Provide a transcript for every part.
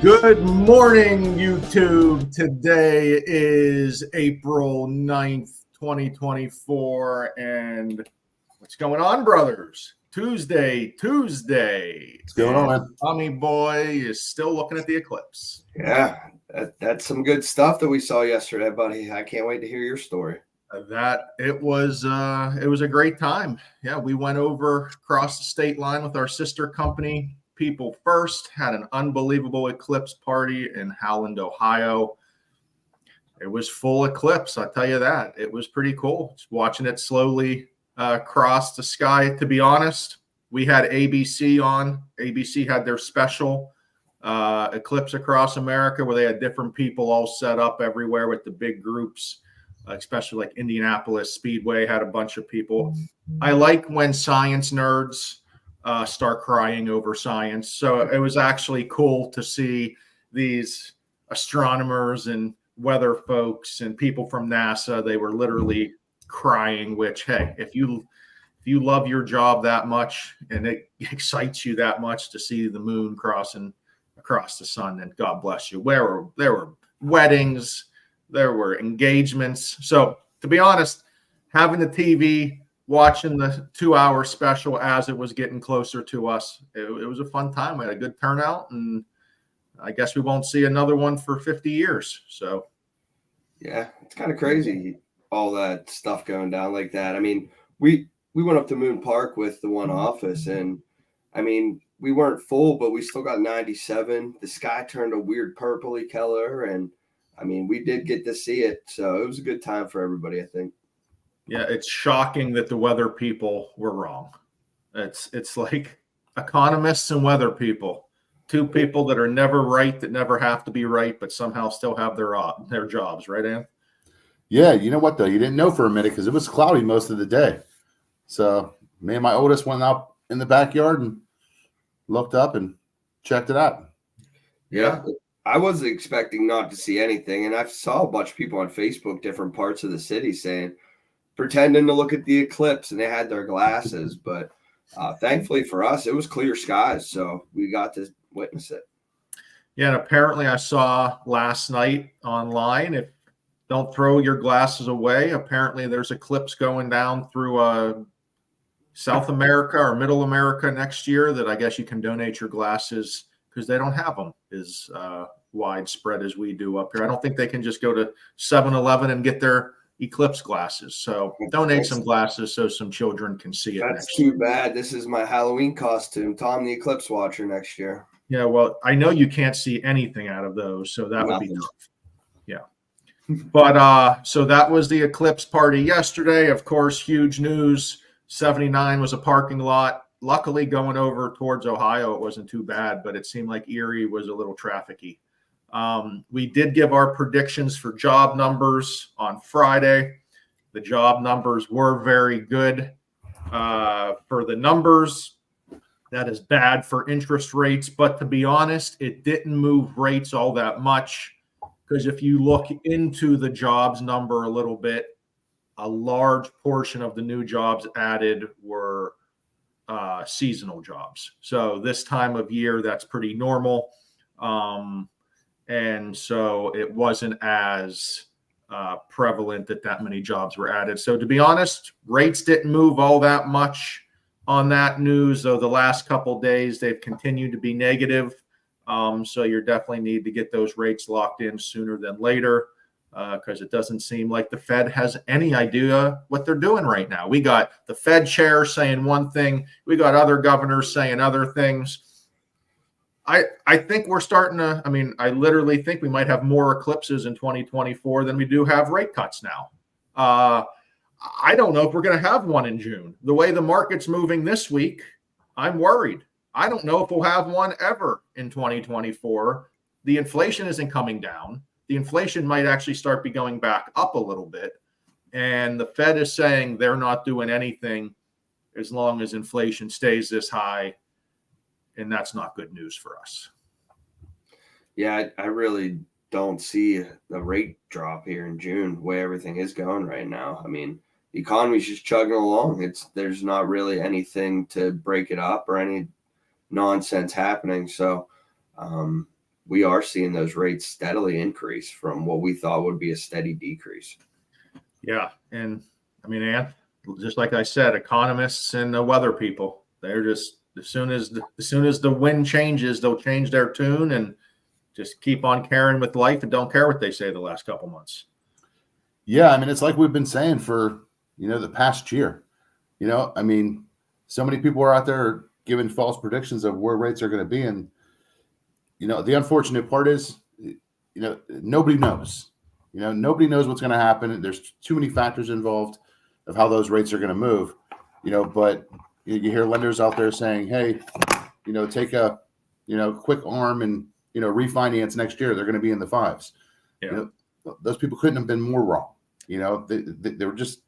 Good morning, YouTube. Today is April 9th, 2024. And what's going on, brothers? Tuesday. What's going on, man? Tommy Boy is still looking at the eclipse. Yeah, that's some good stuff that we saw yesterday, buddy. I can't wait to hear your story. It was a great time. Yeah, we went over across the state line with our sister company, People First, had an unbelievable eclipse party in Howland, Ohio. It was full eclipse, I'll tell you that. It was pretty cool. Just watching it slowly cross the sky. To be honest, we had ABC on. ABC had their special Eclipse Across America, where they had different people all set up everywhere with the big groups, especially like Indianapolis Speedway had a bunch of people. I like when science nerds start crying over science. So it was actually cool to see these astronomers and weather folks and people from NASA. They were literally crying, which, hey, if you love your job that much and it excites you that much to see the moon crossing across the sun, then God bless you. There were weddings, there were engagements. So to be honest, having the TV, watching the 2-hour special as it was getting closer to us, it was a fun time. We had a good turnout, and I guess we won't see another one for 50 years. So, yeah, it's kind of crazy, all that stuff going down like that. I mean, we went up to Moon Park with the one office, and I mean, we weren't full, but we still got 97. The sky turned a weird purpley color, and I mean, we did get to see it. So it was a good time for everybody, I think. Yeah, it's shocking that the weather people were wrong. It's like economists and weather people, two people that are never right, that never have to be right, but somehow still have their jobs, right, Ann? Yeah, you know what, though? You didn't know for a minute because it was cloudy most of the day. So me and my oldest went out in the backyard and looked up and checked it out. Yeah. I was expecting not to see anything, and I saw a bunch of people on Facebook, different parts of the city, pretending to look at the eclipse, and they had their glasses. But thankfully for us, it was clear skies, so we got to witness it. Yeah, and apparently I saw last night online, if don't throw your glasses away, apparently there's eclipse going down through South America or Middle America next year that I guess you can donate your glasses because they don't have them as widespread as we do up here. I don't think they can just go to 7-Eleven and get their eclipse glasses. So donate some glasses so some children can see it. That's too bad. This is my Halloween costume, Tom the Eclipse Watcher, next year. Yeah, well, I know you can't see anything out of those, so that would be tough. Yeah. But so that was the eclipse party yesterday. Of course, huge news. 79 was a parking lot. Luckily, going over towards Ohio, it wasn't too bad, but it seemed like Erie was a little trafficy. We did give our predictions for job numbers on Friday. The job numbers were very good. For the numbers, that is bad for interest rates. But to be honest, it didn't move rates all that much because if you look into the jobs number a little bit, a large portion of the new jobs added were seasonal jobs. So this time of year, that's pretty normal. And so it wasn't as prevalent that many jobs were added. So to be honest, rates didn't move all that much on that news, though the last couple of days they've continued to be negative. So you definitely need to get those rates locked in sooner than later because it doesn't seem like the Fed has any idea what they're doing right now. We got the Fed chair saying one thing. We got other governors saying other things. I think we're starting to, I mean, I literally think we might have more eclipses in 2024 than we do have rate cuts now. I don't know if we're going to have one in June. The way the market's moving this week, I'm worried. I don't know if we'll have one ever in 2024. The inflation isn't coming down. The inflation might actually start be going back up a little bit. And the Fed is saying they're not doing anything as long as inflation stays this high. And that's not good news for us. Yeah, I really don't see the rate drop here in June, the way everything is going right now. I mean, the economy's just chugging along. There's not really anything to break it up or any nonsense happening. So we are seeing those rates steadily increase from what we thought would be a steady decrease. Yeah. And I mean, just like I said, economists and the weather people, they're just, as soon as the wind changes, they'll change their tune and just keep on carrying with life and don't care what they say the last couple months. Yeah, I mean, it's like we've been saying for, the past year. I mean, so many people are out there giving false predictions of where rates are going to be. And, the unfortunate part is, nobody knows. Nobody knows what's going to happen. There's too many factors involved of how those rates are going to move. But you hear lenders out there saying, hey, take a, quick arm and, refinance next year. They're going to be in the fives. Yeah. Those people couldn't have been more wrong. They were just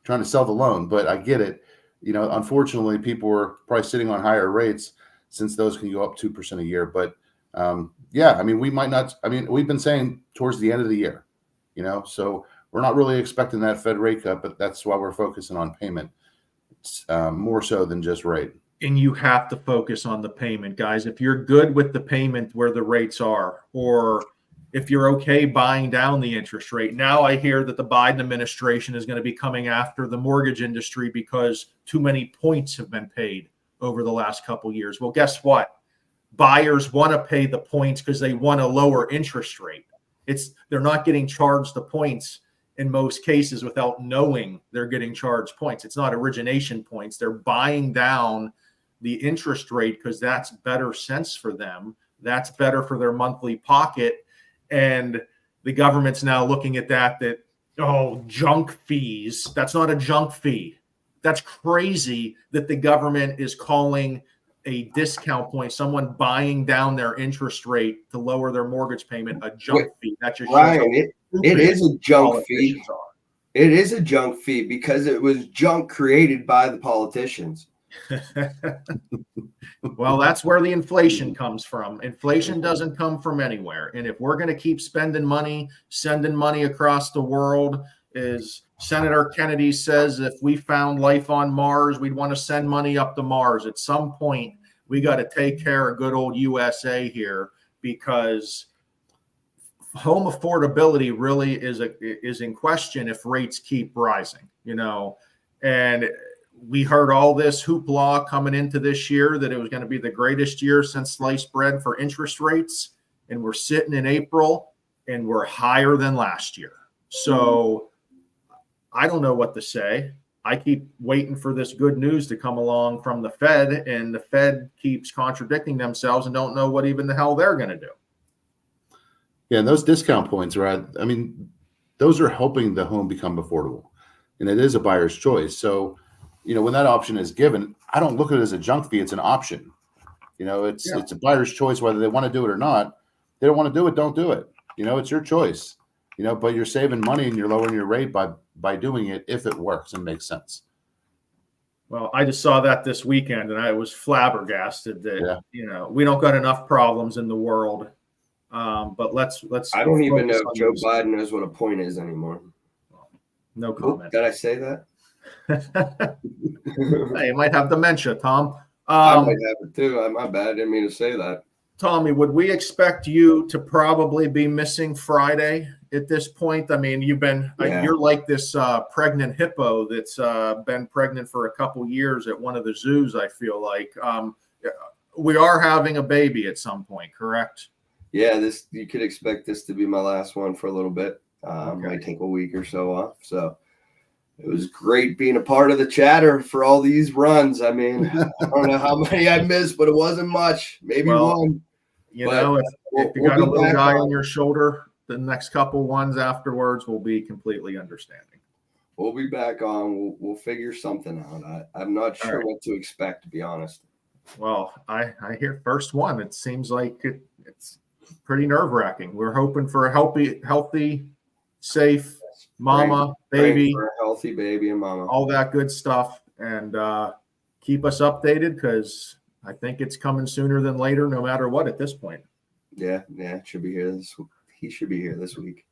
trying to sell the loan, but I get it. Unfortunately, people were probably sitting on higher rates since those can go up 2% a year. But yeah, I mean, we might not. I mean, we've been saying towards the end of the year, so we're not really expecting that Fed rate cut, but that's why we're focusing on payment more so than just rate. And you have to focus on the payment, guys. If you're good with the payment where the rates are, or if you're okay buying down the interest rate. Now I hear that the Biden administration is going to be coming after the mortgage industry because too many points have been paid over the last couple of years. Well, guess what? Buyers want to pay the points because they want a lower interest rate. They're not getting charged the points in most cases without knowing they're getting charged points. It's not origination points. They're buying down the interest rate because that's better sense for them. That's better for their monthly pocket. And the government's now looking at that, junk fees. That's not a junk fee. That's crazy that the government is calling a discount point, someone buying down their interest rate to lower their mortgage payment, a junk fee. That just Ryan, it is a junk fee. It is a junk fee because it was junk created by the politicians. Well, that's where the inflation comes from. Inflation doesn't come from anywhere. And if we're going to keep spending money, sending money across the world, as Senator Kennedy says, if we found life on Mars, we'd want to send money up to Mars. At some point, we got to take care of good old USA here, because home affordability really is in question if rates keep rising, and we heard all this hoopla coming into this year that it was going to be the greatest year since sliced bread for interest rates. And we're sitting in April and we're higher than last year. So I don't know what to say. I keep waiting for this good news to come along from the Fed, and the Fed keeps contradicting themselves and don't know what even the hell they're going to do. Yeah. And those discount points those are helping the home become affordable, and it is a buyer's choice. So, when that option is given, I don't look at it as a junk fee. It's an option. It's a buyer's choice whether they want to do it or not. They don't want to do it, don't do it. It's your choice. But you're saving money and you're lowering your rate by doing it if it works and makes sense. Well, I just saw that this weekend and I was flabbergasted that we don't got enough problems in the world. But let's. I don't even know if Joe Biden knows what a point is anymore. No comment. Did I say that? Hey, you might have dementia, Tom. I might have it too. My bad. I didn't mean to say that. Tommy, would we expect you to probably be missing Friday at this point? I mean, you're like this pregnant hippo that's been pregnant for a couple years at one of the zoos, I feel like. We are having a baby at some point, correct? Yeah, you could expect this to be my last one for a little bit. Okay. Might take a week or so off. So it was great being a part of the chatter for all these runs. I mean, I don't know how many I missed, but it wasn't much. Maybe one. If you got a little guy on your shoulder, the next couple ones afterwards will be completely understanding. We'll be back on. We'll figure something out. I'm not sure what to expect, to be honest. Well, I hear first one. It seems like it's pretty nerve-wracking. We're hoping for a healthy, safe mama, baby, for a healthy baby and mama, all that good stuff, and keep us updated because I think it's coming sooner than later, no matter what at this point. Yeah, should be here he should be here this week.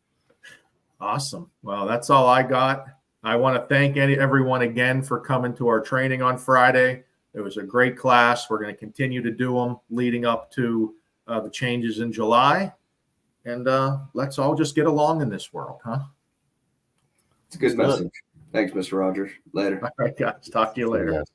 Awesome. Well, that's all I got. I want to thank everyone again for coming to our training on Friday. It was a great class. We're going to continue to do them leading up to the changes in July. And let's all just get along in this world, huh? It's a good message. Thanks, Mr. Rogers. Later. All right, guys. Talk to you later. Yes.